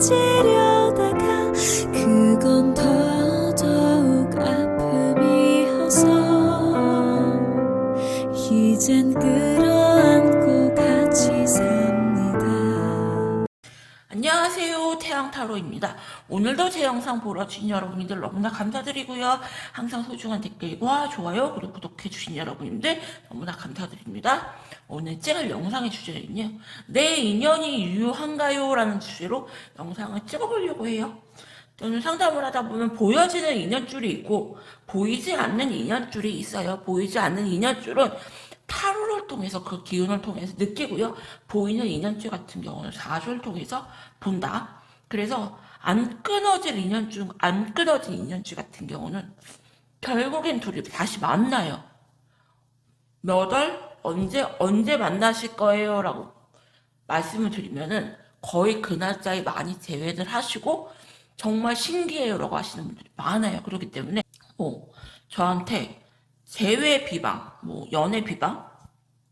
잊으려다가 그건 더더욱 아픔이어서 이젠 끌어안고 같이 삽니다. 안녕하세요, 태양타로입니다. 오늘도 제 영상 보러 주신 여러분들 너무나 감사드리고요. 항상 소중한 댓글과 좋아요 그리고 구독해주신 여러분들 너무나 감사드립니다. 오늘 찍을 영상의 주제는요, 내 인연이 유효한가요? 라는 주제로 영상을 찍어보려고 해요. 저는 상담을 하다 보면 보여지는 인연줄이 있고 보이지 않는 인연줄이 있어요. 보이지 않는 인연줄은 타로를 통해서 그 기운을 통해서 느끼고요. 보이는 인연줄 같은 경우는 사주를 통해서 본다. 그래서 안 끊어진 인연줄 같은 경우는 결국엔 둘이 다시 만나요. 몇 월, 언제 만나실 거예요? 라고 말씀을 드리면은 거의 그 날짜에 많이 제외를 하시고 정말 신기해요 라고 하시는 분들이 많아요. 그렇기 때문에 저한테 재회 비방, 연애 비방,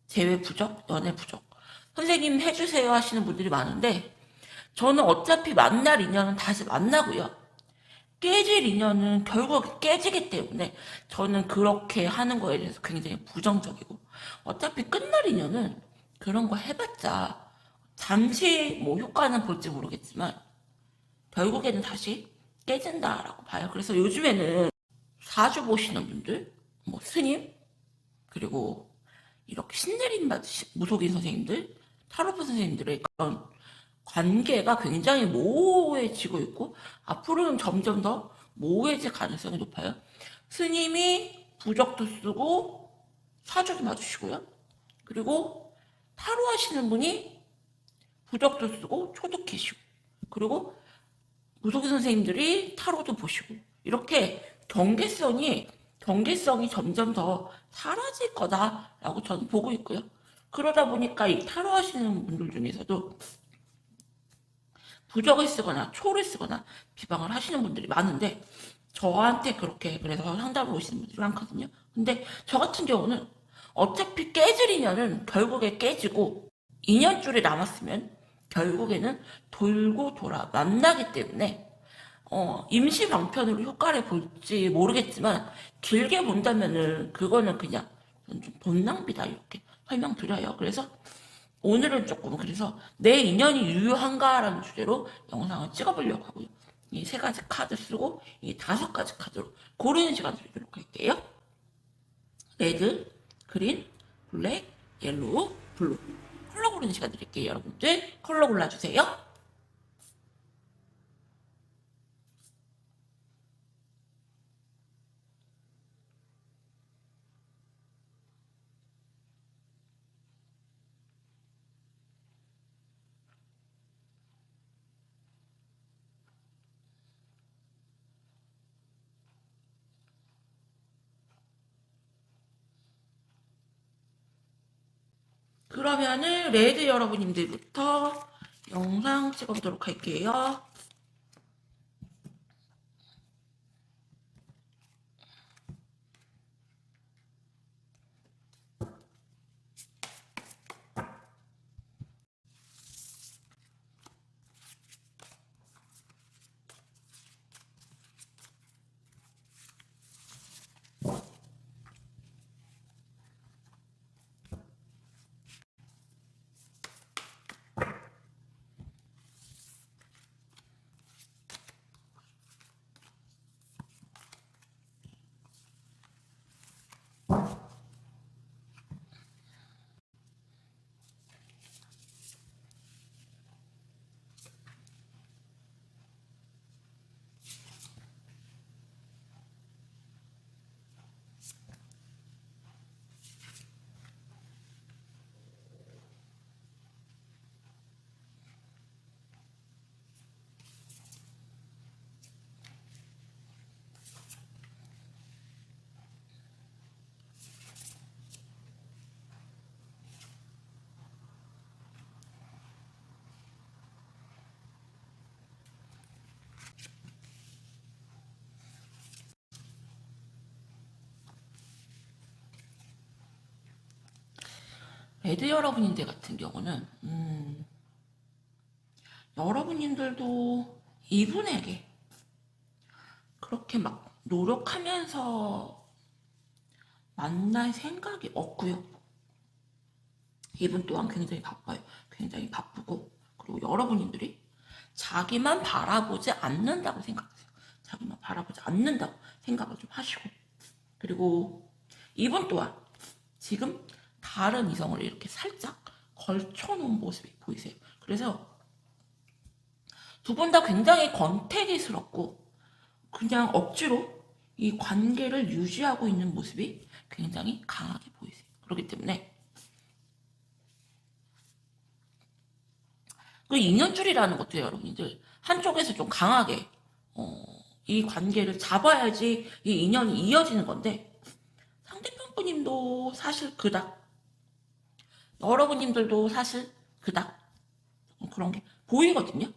재회 부적, 연애 부적 선생님 해주세요 하시는 분들이 많은데, 저는 어차피 만날 인연은 다시 만나고요. 깨질 인연은 결국 깨지기 때문에 저는 그렇게 하는 거에 대해서 굉장히 부정적이고, 어차피 끝날 인연은 그런 거 해봤자 잠시 효과는 볼지 모르겠지만 결국에는 다시 깨진다라고 봐요. 그래서 요즘에는 사주 보시는 분들, 스님, 그리고 이렇게 신내림 받으신 무속인 선생님들, 타로프 선생님들의 그런 관계가 굉장히 모호해지고 있고 앞으로는 점점 더 모호해질 가능성이 높아요. 스님이 부적도 쓰고 사주도 맞으시고요. 그리고 타로 하시는 분이 부적도 쓰고 초도 캐시고, 그리고 무속인 선생님들이 타로도 보시고, 이렇게 경계성이 점점 더 사라질 거다라고 저는 보고 있고요. 그러다 보니까 이 타로 하시는 분들 중에서도 부적을 쓰거나 초를 쓰거나 비방을 하시는 분들이 많은데, 저한테 그렇게 그래서 상담을 오시는 분들이 많거든요. 근데 저 같은 경우는 어차피 깨질 인연은 결국에 깨지고, 인연줄이 남았으면 결국에는 돌고 돌아 만나기 때문에 임시 방편으로 효과를 볼지 모르겠지만 길게 본다면은 그거는 그냥 좀 돈 낭비다 이렇게 설명드려요. 그래서 오늘은 조금 그래서 내 인연이 유효한가라는 주제로 영상을 찍어보려고 하고요. 이 세 가지 카드 쓰고 이 다섯 가지 카드로 고르는 시간 드리도록 할게요. 레드, 그린, 블랙, 옐로우, 블루. 컬러 고르는 시간 드릴게요. 여러분들 컬러 골라주세요. 그러면은 레드 여러분님들부터 영상 찍어보도록 할게요. 레드 여러분인데 같은 경우는 여러분님들도 이분에게 그렇게 막 노력하면서 만날 생각이 없고요. 이분 또한 굉장히 바빠요. 굉장히 바쁘고, 그리고 여러분들이 자기만 바라보지 않는다고 생각하세요. 자기만 바라보지 않는다고 생각을 좀 하시고, 그리고 이분 또한 지금 다른 이성을 이렇게 살짝 걸쳐놓은 모습이 보이세요. 그래서 두 분 다 굉장히 권태기스럽고 그냥 억지로 이 관계를 유지하고 있는 모습이 굉장히 강하게 보이세요. 그렇기 때문에 그 인연줄이라는 것도 여러분들 한쪽에서 좀 강하게 이 관계를 잡아야지 이 인연이 이어지는 건데, 상대편 분님도 사실 그닥, 여러분님들도 사실 그닥 그런 게 보이거든요.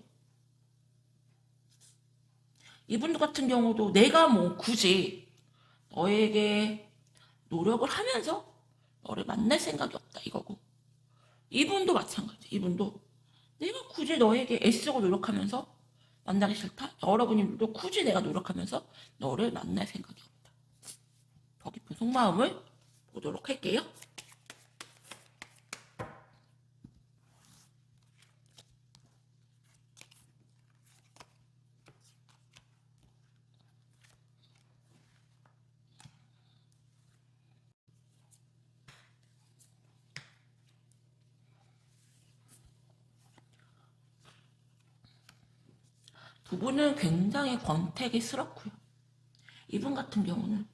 이분들 같은 경우도 내가 뭐 굳이 너에게 노력을 하면서 너를 만날 생각이 없다 이거고, 이분도 마찬가지. 이분도 내가 굳이 너에게 애쓰고 노력하면서 만나기 싫다. 여러분들도 굳이 내가 노력하면서 너를 만날 생각이 없다. 더 깊은 속마음을 보도록 할게요. 두 분은 굉장히 권태기스럽고요. 이분 같은 경우는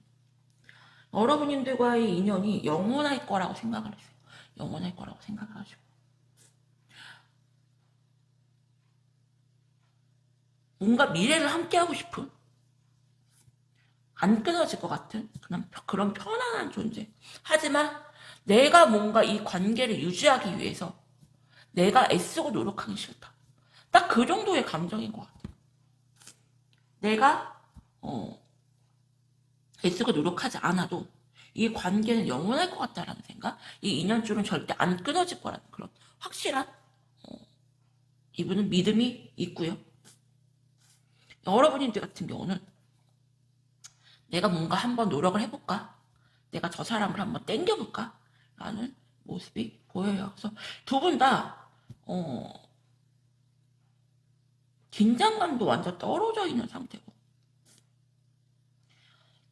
여러분들과의 인연이 영원할 거라고 생각을 했어요. 영원할 거라고 생각을 하시고, 뭔가 미래를 함께하고 싶은, 안 끊어질 것 같은 그런 편안한 존재. 하지만 내가 뭔가 이 관계를 유지하기 위해서 내가 애쓰고 노력하기 싫다. 딱 그 정도의 감정인 것 같아요. 내가 애쓰고 노력하지 않아도 이 관계는 영원할 것 같다라는 생각, 이 인연줄은 절대 안 끊어질 거라는 그런 확실한 이분은 믿음이 있고요. 여러분들 같은 경우는 내가 뭔가 한번 노력을 해볼까? 내가 저 사람을 한번 땡겨볼까? 라는 모습이 보여요. 그래서 두 분 다 긴장감도 완전 떨어져 있는 상태고,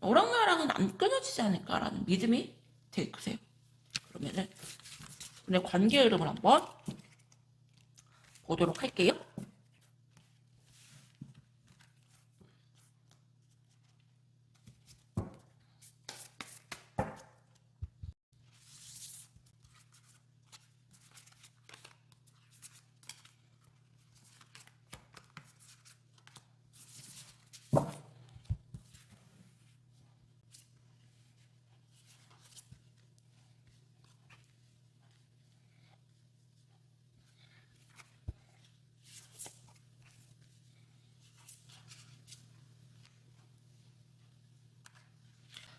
너랑 나랑은 안 끊어지지 않을까라는 믿음이 되게 크세요. 그러면은 오늘 관계 흐름을 한번 보도록 할게요.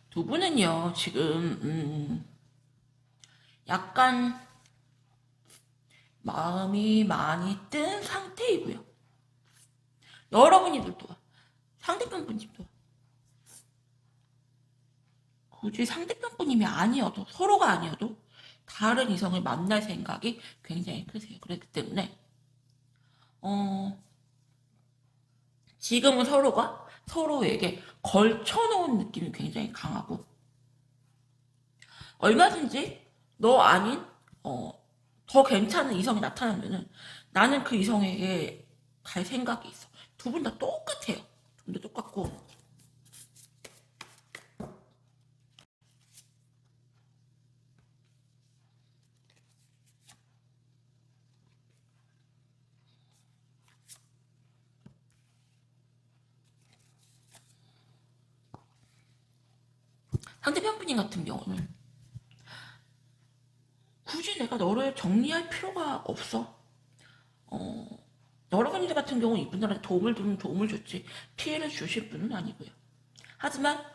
두 분은요, 지금, 약간 마음이 많이 뜬 상태이고요. 여러분들도 상대편 분님도 굳이 상대편 분님이 아니어도, 서로가 아니어도 다른 이성을 만날 생각이 굉장히 크세요. 그렇기 때문에 지금은 서로가 서로에게 걸쳐놓은 느낌이 굉장히 강하고, 얼마든지 너 아닌 더 괜찮은 이성이 나타나면은 나는 그 이성에게 갈 생각이 있어. 두 분 다 똑같아요. 두 분 다 똑같고, 상대편 분님 같은 경우는 굳이 내가 너를 정리할 필요가 없어. 여러분들 같은 경우는 이분들한테 도움을 주면 도움을 줬지 피해를 주실 분은 아니고요. 하지만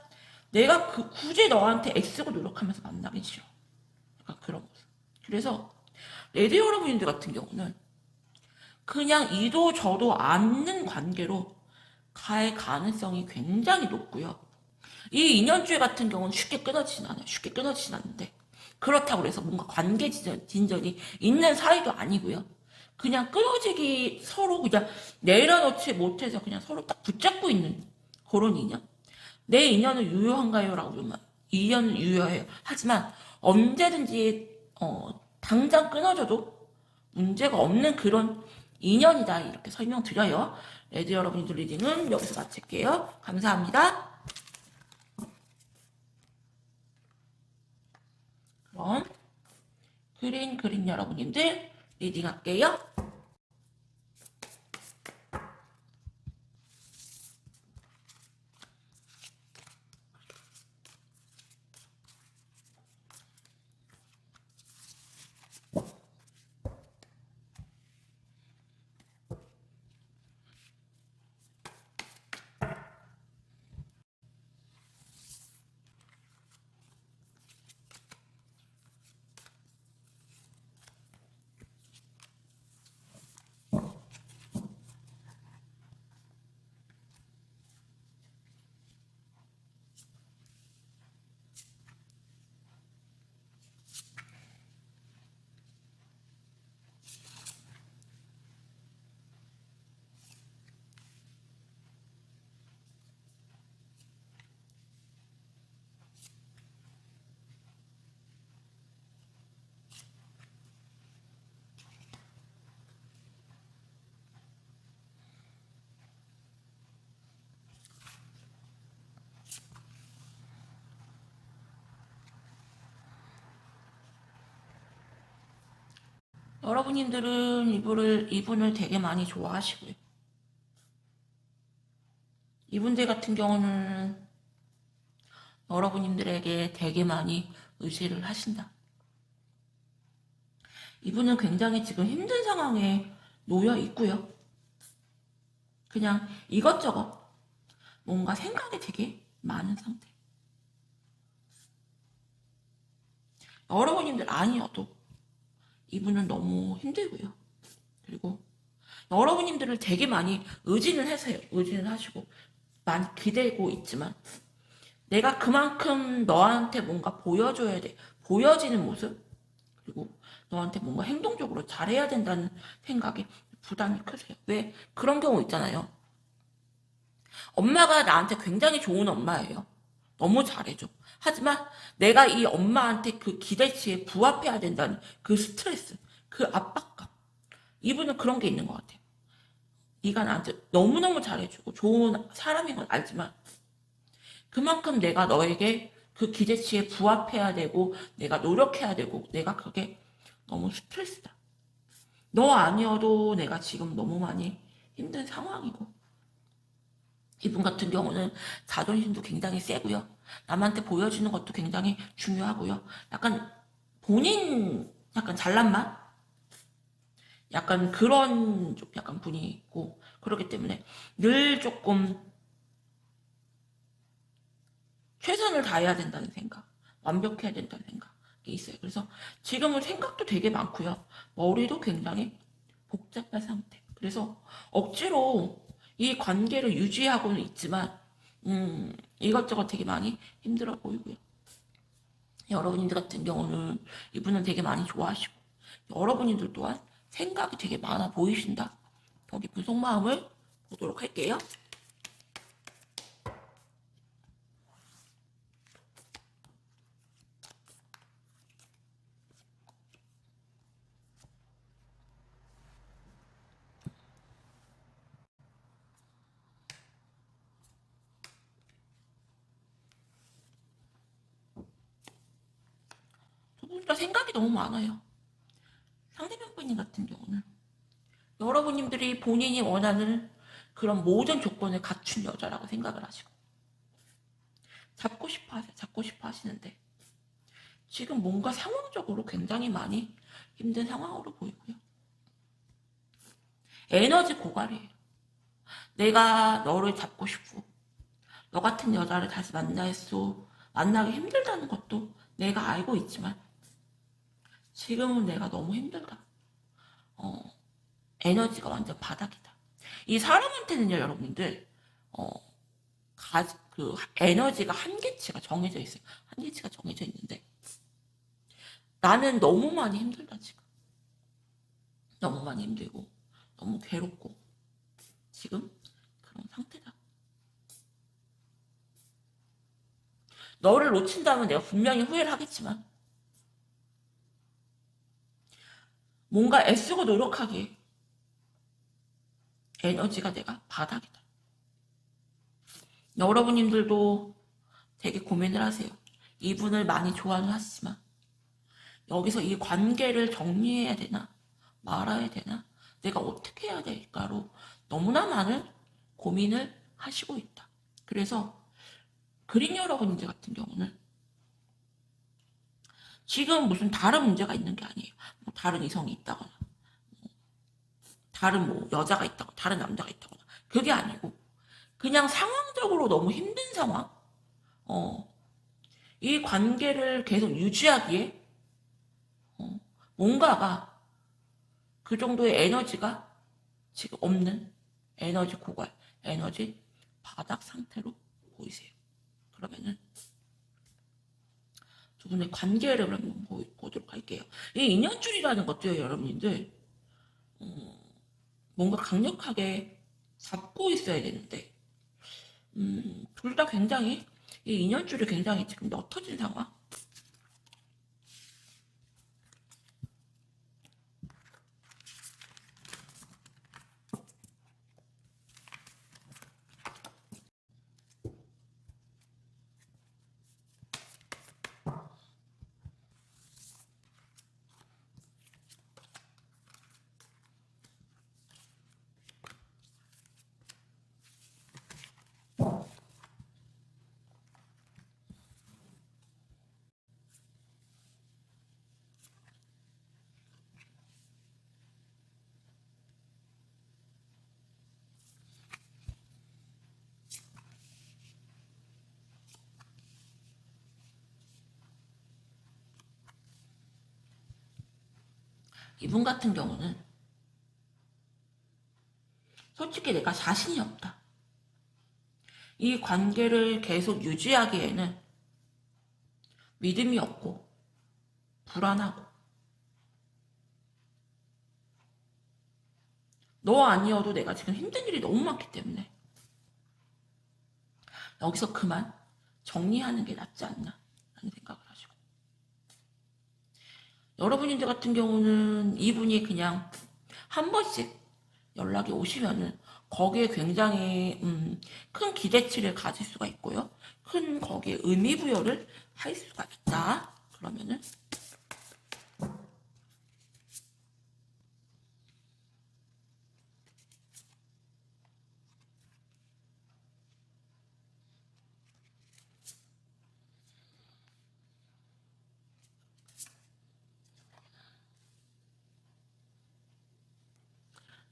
내가 굳이 너한테 애쓰고 노력하면서 만나긴 싫어. 약간 그런 모습. 그래서 레디 여러분들 같은 경우는 그냥 이도 저도 않는 관계로 갈 가능성이 굉장히 높고요. 이 인연주의 같은 경우는 쉽게 끊어지진 않아요. 쉽게 끊어지진 않는데 그렇다고 해서 뭔가 관계 진전이 있는 사이도 아니고요. 그냥 끊어지기 서로 그냥 내려놓지 못해서 그냥 서로 딱 붙잡고 있는 그런 인연. 내 인연은 유효한가요? 라고 그러면 인연은 유효해요. 하지만 언제든지 당장 끊어져도 문제가 없는 그런 인연이다 이렇게 설명드려요. 레드 여러분들 리딩은 여기서 마칠게요. 감사합니다. 그럼 그린 여러분님들 리딩할게요. 여러분님들은 이분을 되게 많이 좋아하시고요. 이분들 같은 경우는 여러분님들에게 되게 많이 의지를 하신다. 이분은 굉장히 지금 힘든 상황에 놓여 있고요. 그냥 이것저것 뭔가 생각이 되게 많은 상태. 여러분님들 아니어도 이분은 너무 힘들고요. 그리고 여러분님들을 되게 많이 의지는 하세요. 의지는 하시고 많이 기대고 있지만 내가 그만큼 너한테 뭔가 보여줘야 돼. 보여지는 모습 그리고 너한테 뭔가 행동적으로 잘해야 된다는 생각에 부담이 크세요. 왜? 그런 경우 있잖아요. 엄마가 나한테 굉장히 좋은 엄마예요. 너무 잘해줘. 하지만 내가 이 엄마한테 그 기대치에 부합해야 된다는 그 스트레스, 그 압박감. 이분은 그런 게 있는 것 같아요. 네가 나한테 너무너무 잘해주고 좋은 사람인 건 알지만 그만큼 내가 너에게 그 기대치에 부합해야 되고 내가 노력해야 되고 내가 그게 너무 스트레스다. 너 아니어도 내가 지금 너무 많이 힘든 상황이고 이분 같은 경우는 자존심도 굉장히 세고요. 남한테 보여주는 것도 굉장히 중요하고요. 약간 본인 약간 잘난 맛? 약간 그런 좀 약간 분이 있고 그렇기 때문에 늘 조금 최선을 다해야 된다는 생각, 완벽해야 된다는 생각이 있어요. 그래서 지금은 생각도 되게 많고요. 머리도 굉장히 복잡한 상태. 그래서 억지로 이 관계를 유지하고는 있지만 이것저것 되게 많이 힘들어 보이고요. 여러분들 같은 경우는 이분은 되게 많이 좋아하시고 여러분들 또한 생각이 되게 많아 보이신다. 여기 분 속마음을 보도록 할게요. 두 분 다 생각이 너무 많아요. 상대방 분님 같은 경우는 여러분님들이 본인이 원하는 그런 모든 조건을 갖춘 여자라고 생각을 하시고 잡고 싶어 하세요. 잡고 싶어 하시는데 지금 뭔가 상황적으로 굉장히 많이 힘든 상황으로 보이고요. 에너지 고갈이에요. 내가 너를 잡고 싶고 너 같은 여자를 다시 만나기 힘들다는 것도 내가 알고 있지만 지금은 내가 너무 힘들다. 에너지가 완전 바닥이다. 이 사람한테는요, 여러분들, 어, 그 에너지가 한계치가 정해져 있어요. 한계치가 정해져 있는데, 나는 너무 많이 힘들다, 지금. 너무 많이 힘들고, 너무 괴롭고, 지금 그런 상태다. 너를 놓친다면 내가 분명히 후회를 하겠지만, 뭔가 애쓰고 노력하기에 에너지가 내가 바닥이다. 여러분님들도 되게 고민을 하세요. 이분을 많이 좋아는 하시지만 여기서 이 관계를 정리해야 되나 말아야 되나 내가 어떻게 해야 될까로 너무나 많은 고민을 하시고 있다. 그래서 그린 여러분들 같은 경우는 지금 무슨 다른 문제가 있는 게 아니에요. 뭐 다른 이성이 있다거나 다른 뭐 여자가 있다거나 다른 남자가 있다거나 그게 아니고 그냥 상황적으로 너무 힘든 상황. 이 관계를 계속 유지하기에 뭔가가 그 정도의 에너지가 지금 없는 에너지 고갈, 에너지 바닥 상태로 보이세요. 그러면은 두 분의 관계를 한번 보도록 할게요. 이 인연줄이라는 것도요, 여러분들 뭔가 강력하게 잡고 있어야 되는데 둘 다 굉장히 이 인연줄이 굉장히 지금 옅어진 상황. 이분 같은 경우는 솔직히 내가 자신이 없다. 이 관계를 계속 유지하기에는 믿음이 없고 불안하고 너 아니어도 내가 지금 힘든 일이 너무 많기 때문에 여기서 그만 정리하는 게 낫지 않나 라는 생각을 하시고 여러분들 같은 경우는 이분이 그냥 한 번씩 연락이 오시면은 거기에 굉장히 큰 기대치를 가질 수가 있고요. 큰 거기에 의미 부여를 할 수가 있다. 그러면은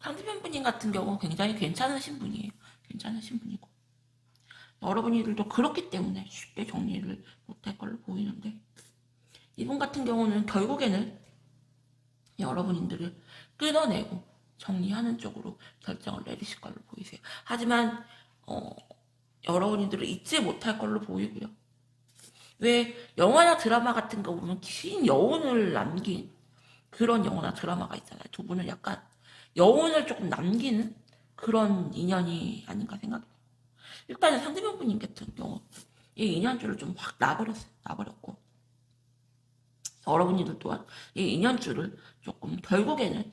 상대편 분님 같은 경우 굉장히 괜찮으신 분이에요. 괜찮으신 분이고 여러분들도 그렇기 때문에 쉽게 정리를 못할 걸로 보이는데 이분 같은 경우는 결국에는 여러분들을 끊어내고 정리하는 쪽으로 결정을 내리실 걸로 보이세요. 하지만 여러분들을 잊지 못할 걸로 보이고요. 왜 영화나 드라마 같은 거 보면 긴 여운을 남긴 그런 영화나 드라마가 있잖아요. 두 분은 약간 여운을 조금 남기는 그런 인연이 아닌가 생각해요. 일단은 상대방 분님 같은 경우 이 인연줄을 좀 확 놔버렸어요. 놔버렸고 여러분들 또한 이 인연줄을 조금 결국에는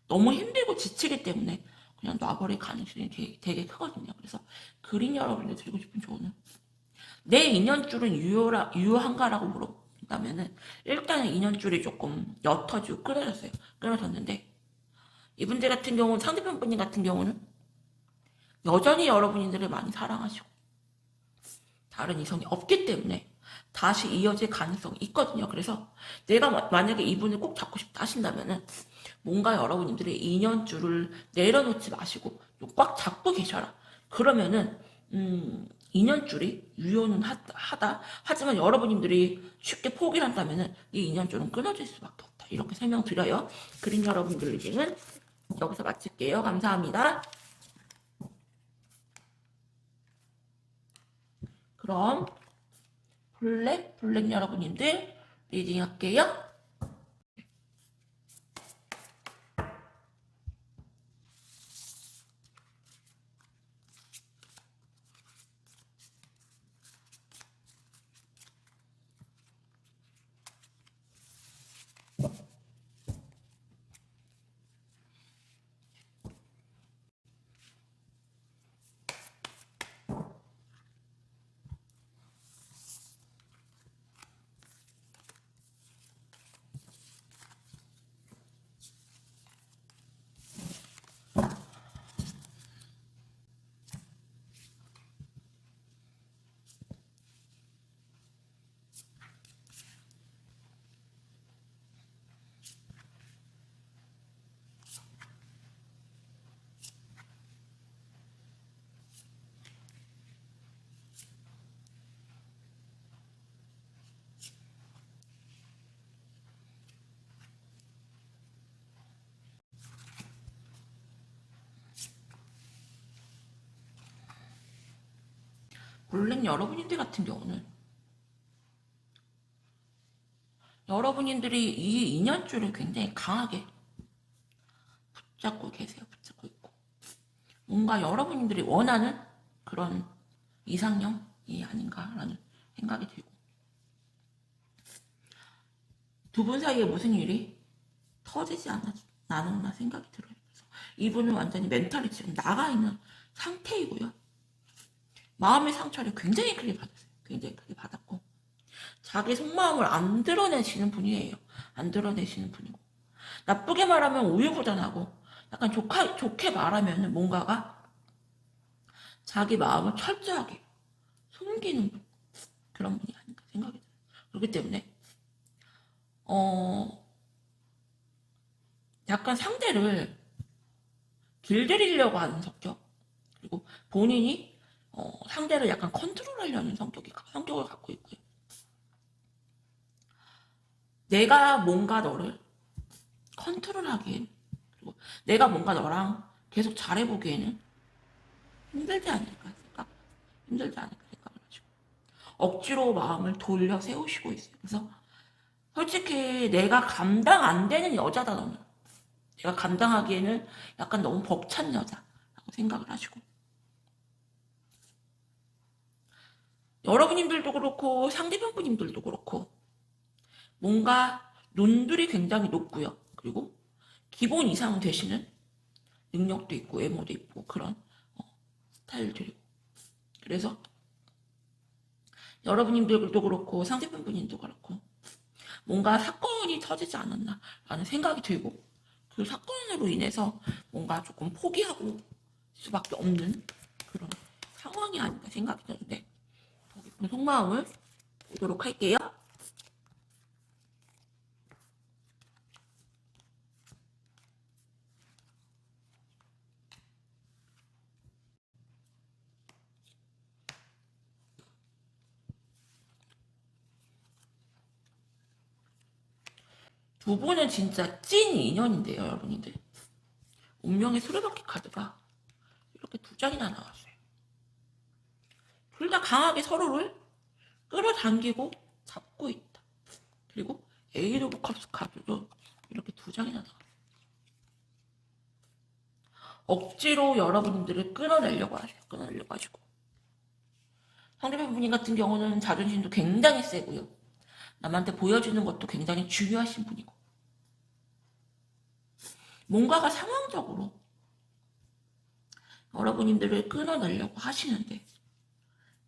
너무 힘들고 지치기 때문에 그냥 놔버릴 가능성이 되게 크거든요. 그래서 그린 여러분들 드리고 싶은 조언은 내 인연줄은 유효한가라고 물어본다면은 일단은 인연줄이 조금 옅어지고 끊어졌어요. 끊어졌는데 이분들 같은 경우는 상대편 분님 같은 경우는 여전히 여러분들을 많이 사랑하시고 다른 이성이 없기 때문에 다시 이어질 가능성이 있거든요. 그래서 내가 만약에 이분을 꼭 잡고 싶다 하신다면은 뭔가 여러분들의 인연줄을 내려놓지 마시고 꽉 잡고 계셔라. 그러면은 인연줄이 유효는 하다. 하지만 여러분들이 쉽게 포기를 한다면은 이 인연줄은 끊어질 수밖에 없다. 이렇게 설명드려요. 그린 여러분들에게는 여기서 마칠게요. 감사합니다. 그럼 블랙 여러분님들 리딩 할게요. 블랙 여러분님들 같은 경우는 여러분들이 이 인연줄을 굉장히 강하게 붙잡고 계세요. 붙잡고 있고 뭔가 여러분들이 원하는 그런 이상형이 아닌가라는 생각이 들고 두 분 사이에 무슨 일이 터지지 않았나 생각이 들어요. 그래서 이분은 완전히 멘탈이 지금 나가 있는 상태이고요. 마음의 상처를 굉장히 크게 받았어요. 굉장히 크게 받았고 자기 속마음을 안 드러내시는 분이에요. 안 드러내시는 분이고 나쁘게 말하면 우유부단하고 약간 좋게 말하면 뭔가가 자기 마음을 철저하게 숨기는 분, 그런 분이 아닌가 생각이 들어요. 그렇기 때문에 약간 상대를 길들이려고 하는 성격 그리고 본인이 상대를 약간 컨트롤하려는 성격을 갖고 있고요. 내가 뭔가 너를 컨트롤하기엔 그리고 내가 뭔가 너랑 계속 잘해보기에는 힘들지 않을까 생각을 하시고 억지로 마음을 돌려 세우시고 있어요. 그래서 솔직히 내가 감당 안 되는 여자다 너는 내가 감당하기에는 약간 너무 벅찬 여자라고 생각을 하시고 여러분님들도 그렇고 상대방 분님들도 그렇고 뭔가 논들이 굉장히 높고요. 그리고 기본 이상 되시는 능력도 있고 외모도 있고 그런 스타일들이고 그래서 여러분님들도 그렇고 상대방 분님도 그렇고 뭔가 사건이 터지지 않았나라는 생각이 들고 그 사건으로 인해서 뭔가 조금 포기하고 수밖에 없는 그런 상황이 아닌가 생각이 드는데 더 깊은 속마음을 보도록 할게요. 두 분은 진짜 찐 인연인데요, 여러분들. 운명의 수레바퀴 카드가 이렇게 두 장이나 나왔어요. 둘 다 강하게 서로를 끌어당기고 잡고 있다. 그리고 에이드 오브 컵스 카드도 이렇게 두 장이나 나왔어요. 억지로 여러분들을 끊어내려고 하시고. 상대방 분인 같은 경우는 자존심도 굉장히 세고요. 남한테 보여주는 것도 굉장히 중요하신 분이고. 뭔가가 상황적으로 여러분들을 끊어내려고 하시는데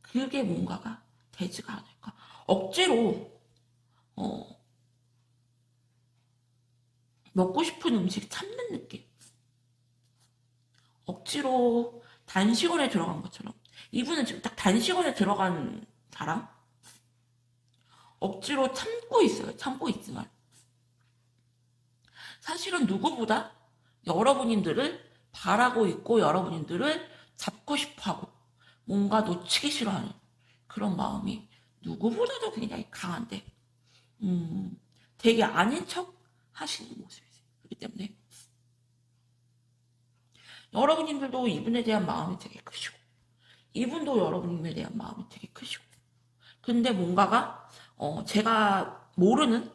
그게 뭔가가 되지가 않을까. 억지로 먹고 싶은 음식 참는 느낌. 억지로 단식원에 들어간 것처럼 이분은 지금 딱 단식원에 들어간 사람 억지로 참고 있어요. 참고 있지만 사실은 누구보다 여러분들을 바라고 있고 여러분들을 잡고 싶어하고 뭔가 놓치기 싫어하는 그런 마음이 누구보다도 굉장히 강한데 되게 아닌 척 하시는 모습이세요. 그렇기 때문에 여러분님들도 이분에 대한 마음이 되게 크시고, 이분도 여러분님에 대한 마음이 되게 크시고. 근데 뭔가가, 제가 모르는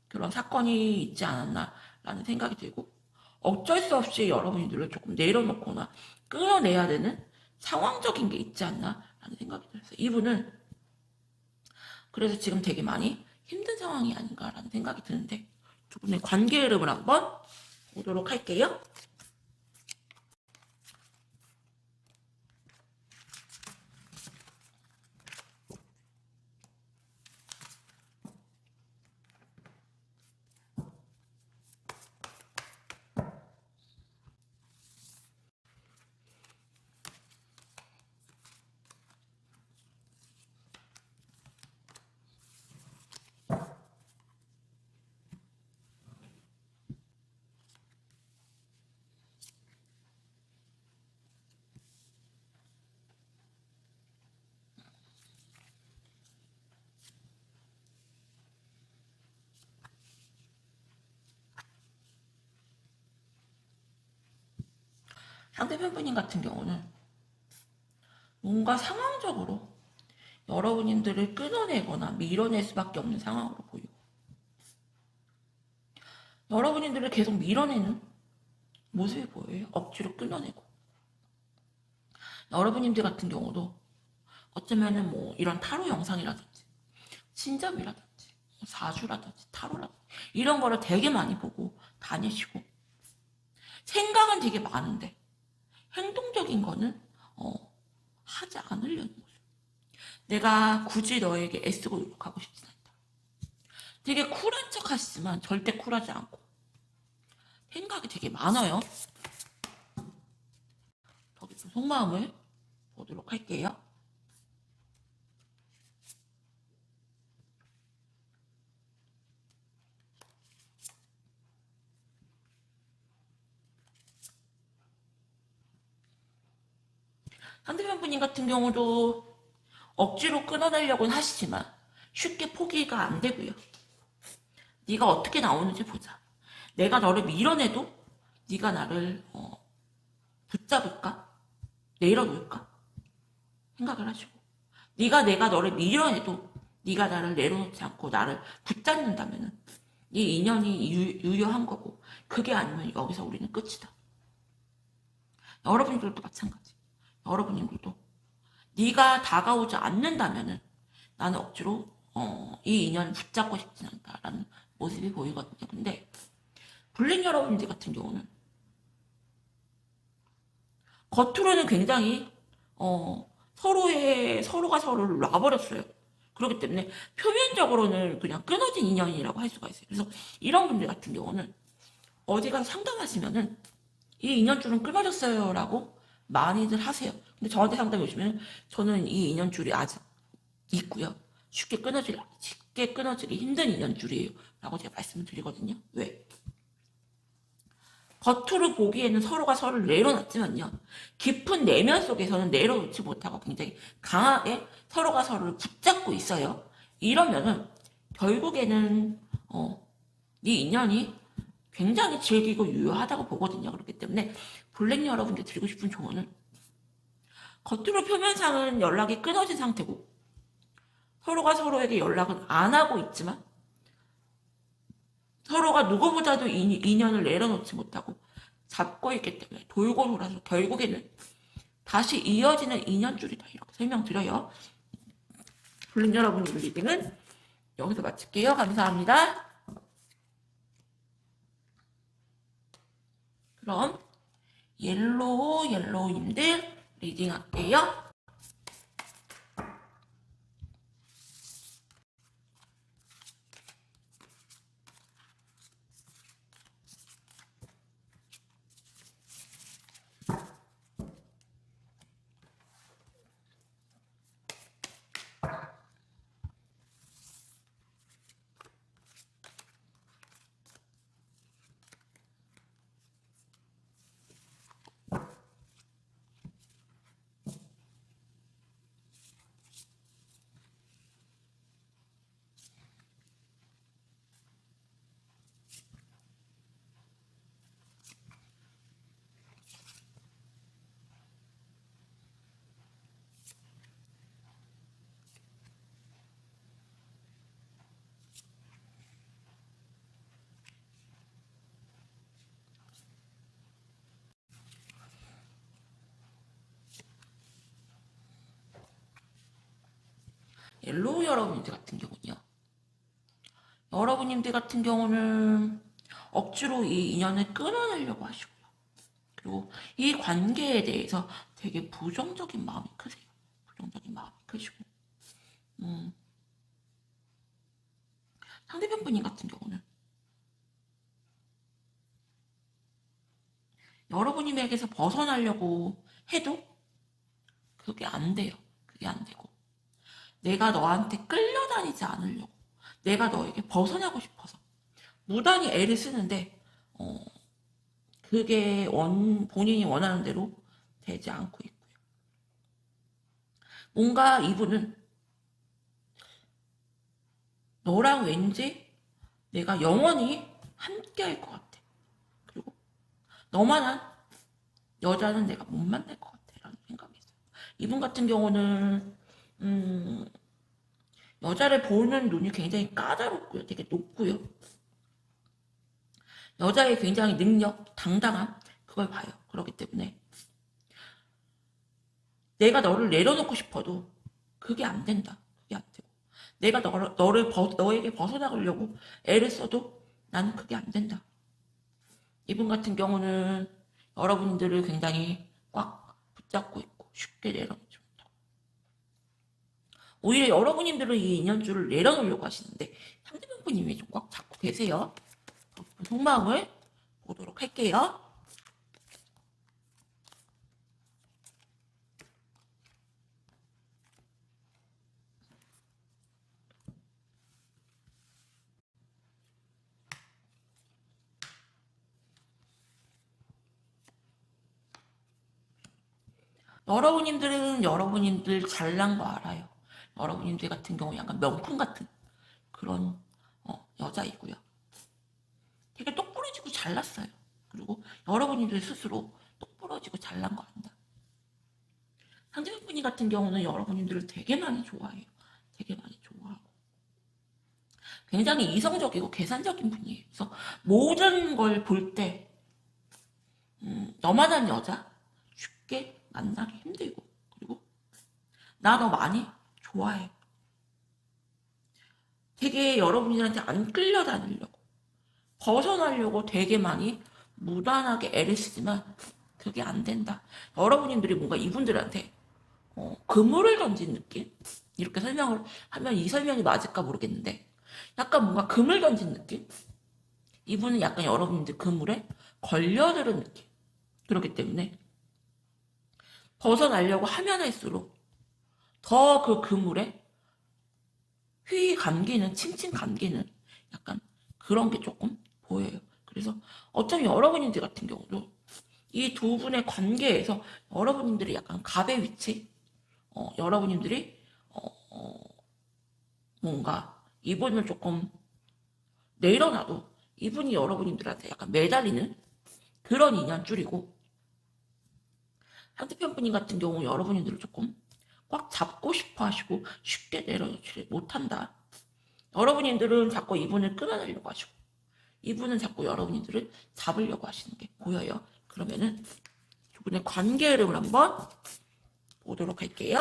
그런 사건이 있지 않았나라는 생각이 들고, 어쩔 수 없이 여러분들을 조금 내려놓거나 끌어내야 되는 상황적인 게 있지 않나라는 생각이 들었어요. 이분은 그래서 지금 되게 많이 힘든 상황이 아닌가라는 생각이 드는데, 두 분의 관계 흐름을 한번 보도록 할게요. 상대편 분님 같은 경우는 뭔가 상황적으로 여러분들을 끊어내거나 밀어낼 수밖에 없는 상황으로 보이고, 여러분들을 계속 밀어내는 모습이 보여요. 억지로 끊어내고. 여러분들 같은 경우도 어쩌면은 뭐 이런 타로 영상이라든지 신점이라든지 사주라든지 타로라든지 이런 거를 되게 많이 보고 다니시고, 생각은 되게 많은데 행동적인 거는 하지 않으려는 거죠. 내가 굳이 너에게 애쓰고 노력하고 싶진 않다. 되게 쿨한 척 하시지만 절대 쿨하지 않고 생각이 되게 많아요. 더 깊은 속마음을 보도록 할게요. 상대편 분님 같은 경우도 억지로 끊어내려고는 하시지만 쉽게 포기가 안 되고요. 네가 어떻게 나오는지 보자. 내가 너를 밀어내도 네가 나를 붙잡을까? 내려놓을까? 생각을 하시고, 내가 너를 밀어내도 네가 나를 내려놓지 않고 나를 붙잡는다면은 이 인연이 유효한 거고, 그게 아니면 여기서 우리는 끝이다. 여러분들도 마찬가지. 여러분들도 네가 다가오지 않는다면은 나는 억지로 이 인연을 붙잡고 싶진 않다라는 모습이 보이거든요. 근데 블랙 여러분들 같은 경우는 겉으로는 굉장히 서로가 서로를 놔버렸어요. 그렇기 때문에 표면적으로는 그냥 끊어진 인연이라고 할 수가 있어요. 그래서 이런 분들 같은 경우는 어디 가서 상담하시면은 이 인연줄은 끊어졌어요라고 많이들 하세요. 근데 저한테 상담해 오시면 저는 이 인연줄이 아직 있고요. 쉽게 끊어지기 힘든 인연줄이에요. 라고 제가 말씀을 드리거든요. 왜? 겉으로 보기에는 서로가 서로를 내려놨지만요. 깊은 내면 속에서는 내려놓지 못하고 굉장히 강하게 서로가 서로를 붙잡고 있어요. 이러면은 결국에는 이 인연이 굉장히 질기고 유효하다고 보거든요. 그렇기 때문에 블랙 여러분께 드리고 싶은 조언은 겉으로 표면상은 연락이 끊어진 상태고 서로가 서로에게 연락은 안 하고 있지만 서로가 누구보다도 인연을 내려놓지 못하고 잡고 있기 때문에 돌고 돌아서 결국에는 다시 이어지는 인연줄이다. 이렇게 설명드려요. 블랙 여러분의 리딩은 여기서 마칠게요. 감사합니다. 그럼 옐로우님들 리딩 할게요. 옐로우 여러분들 같은 경우는요. 여러분님들 같은 경우는 억지로 이 인연을 끊어내려고 하시고요. 그리고 이 관계에 대해서 되게 부정적인 마음이 크세요. 부정적인 마음이 크시고. 상대편 분님 같은 경우는 여러분님에게서 벗어나려고 해도 그게 안 돼요. 그게 안 되고. 내가 너한테 끌려다니지 않으려고. 내가 너에게 벗어나고 싶어서. 무단히 애를 쓰는데, 그게 본인이 원하는 대로 되지 않고 있고요. 뭔가 이분은 너랑 왠지 내가 영원히 함께 할 것 같아. 그리고 너만한 여자는 내가 못 만날 것 같아. 라는 생각이 있어요. 이분 같은 경우는, 여자를 보는 눈이 굉장히 까다롭고요. 되게 높고요. 여자의 굉장히 능력, 당당함, 그걸 봐요. 그렇기 때문에 내가 너를 내려놓고 싶어도 그게 안 된다. 그게 안 되고. 내가 너에게 벗어나가려고 애를 써도 나는 그게 안 된다. 이분 같은 경우는 여러분들을 굉장히 꽉 붙잡고 있고 쉽게 내려놓지 못하고. 오히려 여러분들은 이 인연줄을 내려놓으려고 하시는데 상대방 분님이 좀 꽉 잡고 계세요. 속마음을 보도록 할게요. 여러분들은 여러분들 잘난 거 알아요. 여러분들 같은 경우 약간 명품 같은 그런 여자이고요. 되게 똑부러지고 잘났어요. 그리고 여러분들 스스로 똑부러지고 잘난 거 안다. 상대방 분이 같은 경우는 여러분들을 되게 많이 좋아해요. 되게 많이 좋아하고. 굉장히 이성적이고 계산적인 분이에요. 그래서 모든 걸 볼 때, 너만한 여자 쉽게 만나기 힘들고, 그리고 나 너 많이 좋아해. 되게 여러분들한테 안 끌려다니려고, 벗어나려고 되게 많이 무단하게 애를 쓰지만 그게 안 된다. 여러분들이 뭔가 이분들한테 그물을 던진 느낌? 이렇게 설명을 하면 이 설명이 맞을까 모르겠는데 약간 뭔가 그물 던진 느낌? 이분은 약간 여러분들 그물에 걸려들은 느낌. 그렇기 때문에 벗어나려고 하면 할수록 더 그 그물에 휘 감기는, 칭칭 감기는 약간 그런 게 조금 보여요. 그래서 어쩌면 여러분들 같은 경우도 이 두 분의 관계에서 여러분들이 약간 갑의 위치, 여러분들이 뭔가 이분을 조금 내려놔도 이분이 여러분들한테 약간 매달리는 그런 인연줄이고, 상대편 분인 같은 경우 여러분들을 조금 꽉 잡고 싶어 하시고 쉽게 내려놓지 못한다. 여러분들은 자꾸 이분을 끊어내려고 하시고 이분은 자꾸 여러분들을 잡으려고 하시는 게 보여요. 그러면은 두 분의 관계 흐름을 한번 보도록 할게요.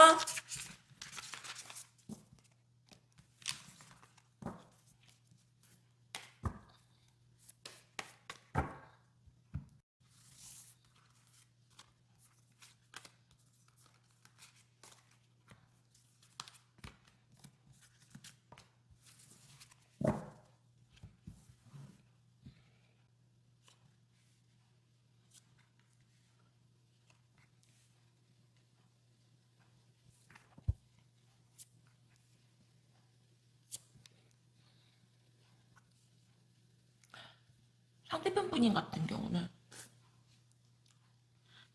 상대편 분인 같은 경우는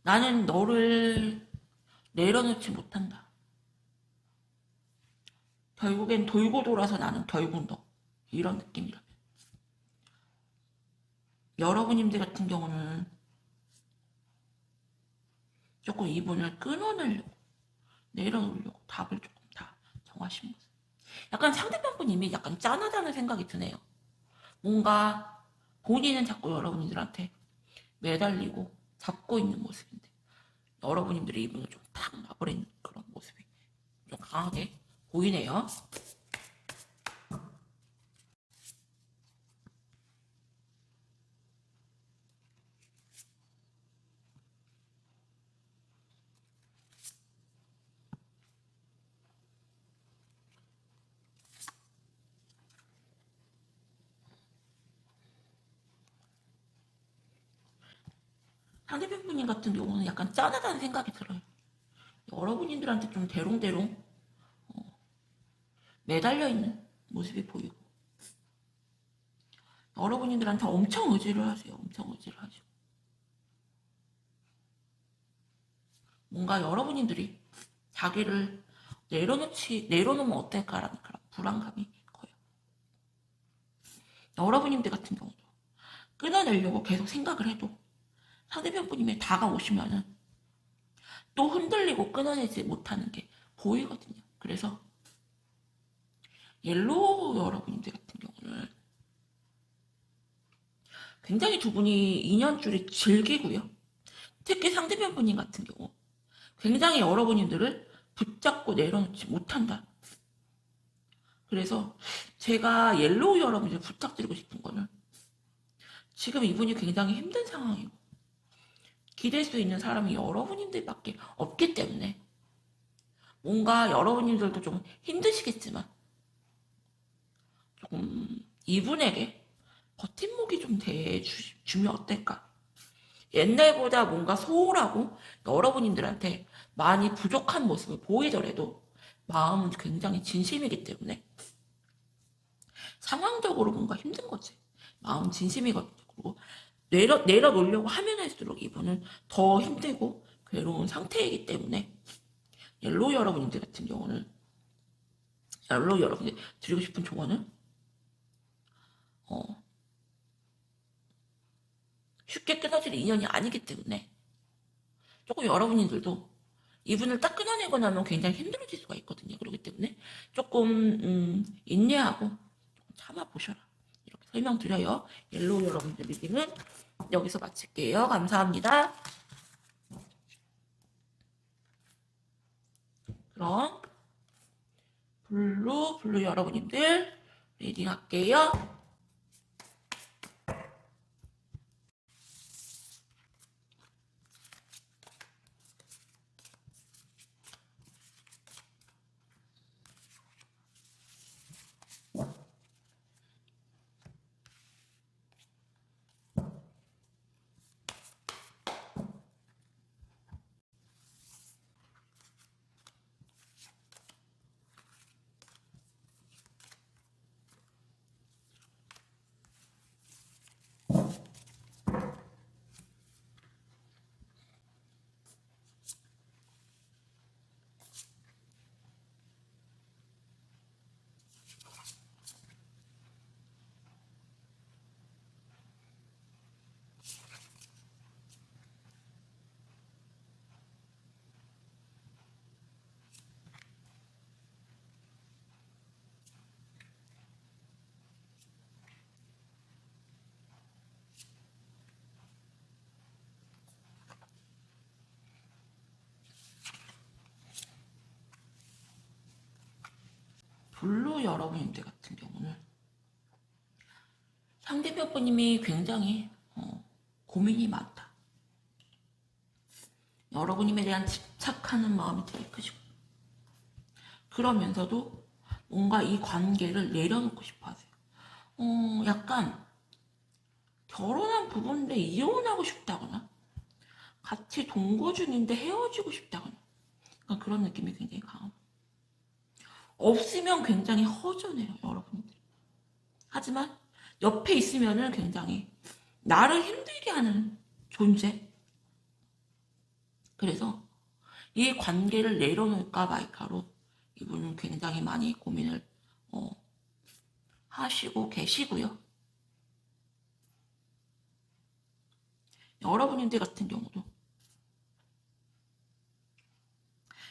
나는 너를 내려놓지 못한다. 결국엔 돌고 돌아서 나는 결국 너. 이런 느낌이라면. 여러분들 같은 경우는 조금 이분을 끊어내려고, 내려놓으려고 답을 조금 다 정하신 모습. 약간 상대편 분님이 약간 짠하다는 생각이 드네요. 뭔가 본인은 자꾸 여러분들한테 매달리고 잡고 있는 모습인데 여러분들이 이분을 좀 탁 놔버리는 그런 모습이 좀 강하게 보이네요. 상대편 분님 같은 경우는 약간 짠하다는 생각이 들어요. 여러분들한테 좀 대롱대롱 매달려 있는 모습이 보이고, 여러분들한테 엄청 의지를 하세요. 엄청 의지를 하시고, 뭔가 여러분들이 자기를 내려놓으면 어떨까라는 그런 불안감이 커요. 여러분들 같은 경우도 끊어내려고 계속 생각을 해도 상대편 분님이 다가오시면은 또 흔들리고 끊어내지 못하는 게 보이거든요. 그래서 옐로우 여러분들 같은 경우는 굉장히 두 분이 인연줄이 질기고요. 특히 상대편 분님 같은 경우 굉장히 여러분들을 붙잡고 내려놓지 못한다. 그래서 제가 옐로우 여러분들 부탁드리고 싶은 거는, 지금 이분이 굉장히 힘든 상황이고 기댈 수 있는 사람이 여러분들밖에 없기 때문에, 뭔가 여러분들도 좀 힘드시겠지만 조금 이분에게 버팀목이 좀 돼주면 어떨까. 옛날보다 뭔가 소홀하고 여러분들한테 많이 부족한 모습을 보이더라도 마음은 굉장히 진심이기 때문에, 상황적으로 뭔가 힘든 거지 마음 진심이거든요. 그리고 내려놓으려고 하면 할수록 이분은 더 힘들고 괴로운 상태이기 때문에, 옐로우 여러분들 같은 경우는, 옐로우 여러분들 드리고 싶은 조언은 쉽게 끊어질 인연이 아니기 때문에, 조금 여러분들도 이분을 딱 끊어내고 나면 굉장히 힘들어질 수가 있거든요. 그렇기 때문에 조금 인내하고 참아보셔라, 이렇게 설명드려요. 옐로우 여러분들 리딩은 여기서 마칠게요. 감사합니다. 그럼 블루 여러분들 리딩 할게요. 블루 여러분들 같은 경우는 상대편 분님이 굉장히 고민이 많다. 여러분님에 대한 집착하는 마음이 되게 크시고, 그러면서도 뭔가 이 관계를 내려놓고 싶어 하세요. 약간 결혼한 부부인데 이혼하고 싶다거나, 같이 동거 중인데 헤어지고 싶다거나, 그러니까 그런 느낌이 굉장히 강합니다. 없으면 굉장히 허전해요, 여러분들. 하지만 옆에 있으면은 굉장히 나를 힘들게 하는 존재. 그래서 이 관계를 내려놓을까 말까로 이분은 굉장히 많이 고민을 하시고 계시고요. 여러분들 같은 경우도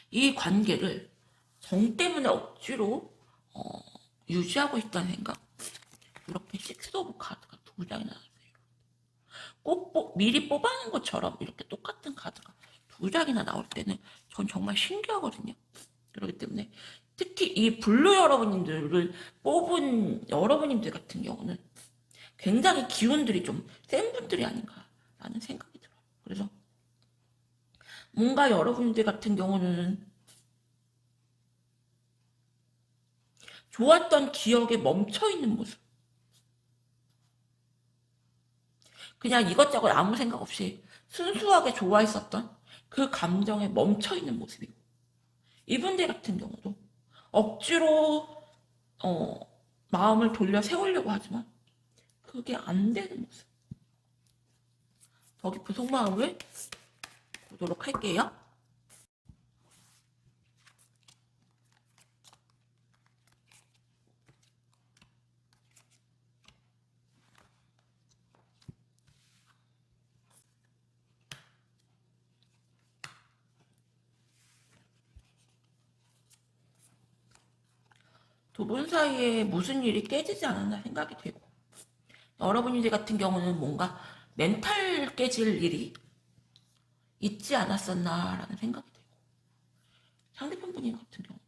이 관계를 정 때문에 억지로 유지하고 있다는 생각. 이렇게 식스 오브 카드가 2장이 나왔어요. 꼭 미리 뽑아놓은 것처럼 이렇게 똑같은 카드가 2장이나 나올 때는 전 정말 신기하거든요. 그렇기 때문에 특히 이 블루 여러분들을 뽑은 여러분들 같은 경우는 굉장히 기운들이 좀 센 분들이 아닌가라는 생각이 들어요. 그래서 뭔가 여러분들 같은 경우는 좋았던 기억에 멈춰있는 모습. 그냥 이것저것 아무 생각 없이 순수하게 좋아했었던 그 감정에 멈춰있는 모습이고, 이분들 같은 경우도 억지로 마음을 돌려 세우려고 하지만 그게 안 되는 모습. 더 깊은 속마음을 보도록 할게요. 두 분 사이에 무슨 일이 깨지지 않았나 생각이 되고, 여러분들 같은 경우는 뭔가 멘탈 깨질 일이 있지 않았었나라는 생각이 되고, 상대편 분인 같은 경우도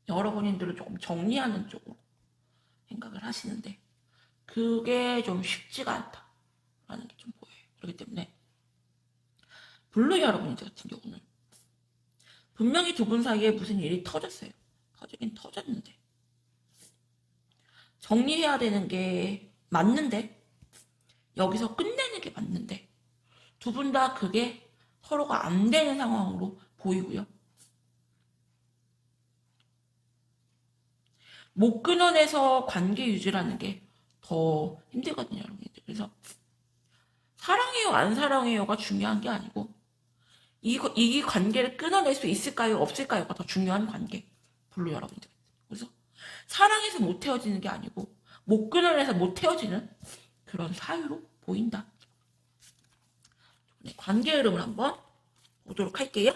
여러분들을 조금 정리하는 쪽으로 생각을 하시는데 그게 좀 쉽지가 않다라는 게 좀 보여요. 그렇기 때문에 블루 여러분들 같은 경우는 분명히 두 분 사이에 무슨 일이 터졌어요. 터지긴 터졌는데 정리해야 되는 게 맞는데, 여기서 끝내는 게 맞는데 두 분 다 그게 서로가 안 되는 상황으로 보이고요. 못 끊어내서 관계 유지라는 게 더 힘들거든요, 여러분들. 그래서 사랑해요, 안 사랑해요가 중요한 게 아니고 이 관계를 끊어낼 수 있을까요, 없을까요가 더 중요한 관계. 블루 여러분들. 그래서 사랑해서 못 헤어지는 게 아니고 못 끊어내서 못 헤어지는 그런 사유로 보인다. 네, 관계 흐름을 한번 보도록 할게요.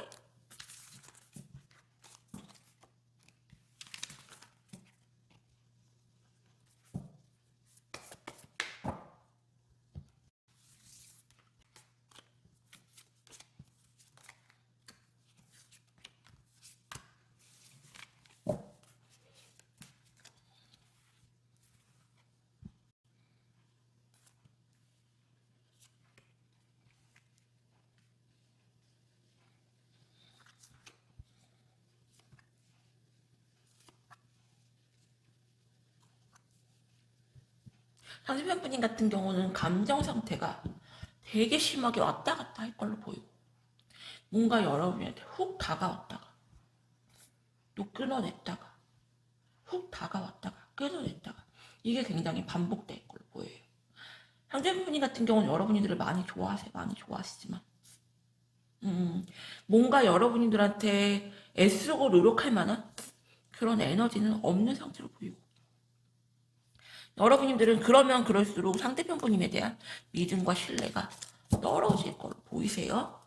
상대편 분인 같은 경우는 감정 상태가 되게 심하게 왔다 갔다 할 걸로 보이고, 뭔가 여러분한테 훅 다가왔다가 또 끊어냈다가 훅 다가왔다가 끊어냈다가 이게 굉장히 반복될 걸로 보여요. 상대편 분인 같은 경우는 여러분들을 많이 좋아하세요. 많이 좋아하시지만 뭔가 여러분들한테 애쓰고 노력할 만한 그런 에너지는 없는 상태로 보이고, 여러분들은 그러면 그럴수록 상대편 분님에 대한 믿음과 신뢰가 떨어질 걸로 보이세요.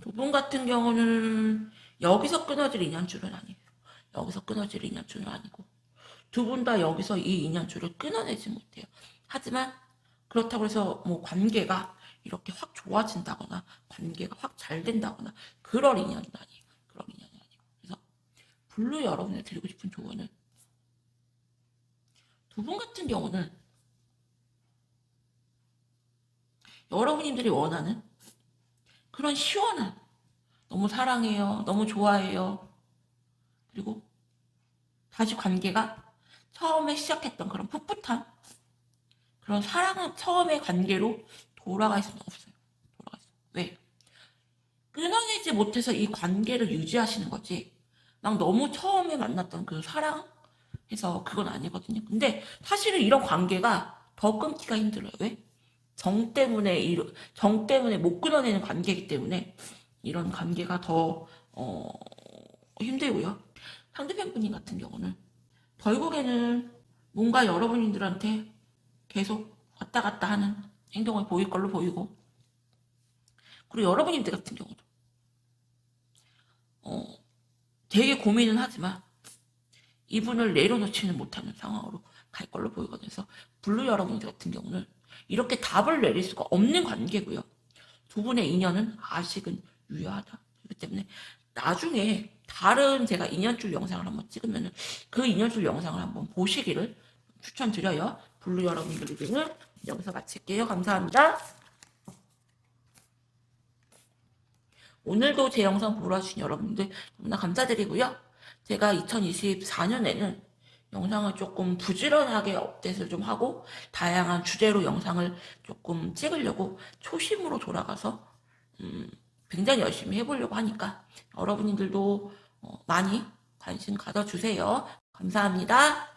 두 분 같은 경우는 여기서 끊어질 인연줄은 아니에요. 여기서 끊어질 인연줄은 아니고 두 분 다 여기서 이 인연줄을 끊어내지 못해요. 하지만 그렇다고 해서 뭐 관계가 이렇게 확 좋아진다거나 관계가 확 잘 된다거나 그럴 인연은 아니에요. 그런 인연은 아니고. 그래서 블루 여러분이 드리고 싶은 조언은, 두 분 같은 경우는 여러분들이 원하는 그런 시원한, 너무 사랑해요, 너무 좋아해요, 그리고 다시 관계가 처음에 시작했던 그런 풋풋한 그런 사랑, 처음의 관계로 돌아갈 수는 없어요. 돌아갈 수. 왜? 끊어내지 못해서 이 관계를 유지하시는 거지. 막 너무 처음에 만났던 그 사랑해서 그건 아니거든요. 근데 사실은 이런 관계가 더 끊기가 힘들어요. 왜? 정 때문에 못 끊어내는 관계이기 때문에 이런 관계가 더 힘들고요. 상대편 분님 같은 경우는 결국에는 뭔가 여러분들한테 계속 왔다 갔다 하는 행동을 보일 걸로 보이고, 그리고 여러분들 같은 경우도 되게 고민은 하지만 이분을 내려놓지는 못하는 상황으로 갈 걸로 보이거든요. 그래서 블루 여러분들 같은 경우는 이렇게 답을 내릴 수가 없는 관계고요. 두 분의 인연은 아직은 유효하다. 그렇기 때문에 나중에 다른 제가 인연줄 영상을 한번 찍으면 그 인연줄 영상을 한번 보시기를 추천드려요. 블루 여러분들에게는 여기서 마칠게요. 감사합니다. 오늘도 제 영상 보러 와주신 여러분들 너무나 감사드리고요. 제가 2024년에는 영상을 조금 부지런하게 업데이트를 좀 하고 다양한 주제로 영상을 조금 찍으려고 초심으로 돌아가서 굉장히 열심히 해보려고 하니까 여러분들도 많이 관심 가져주세요. 감사합니다.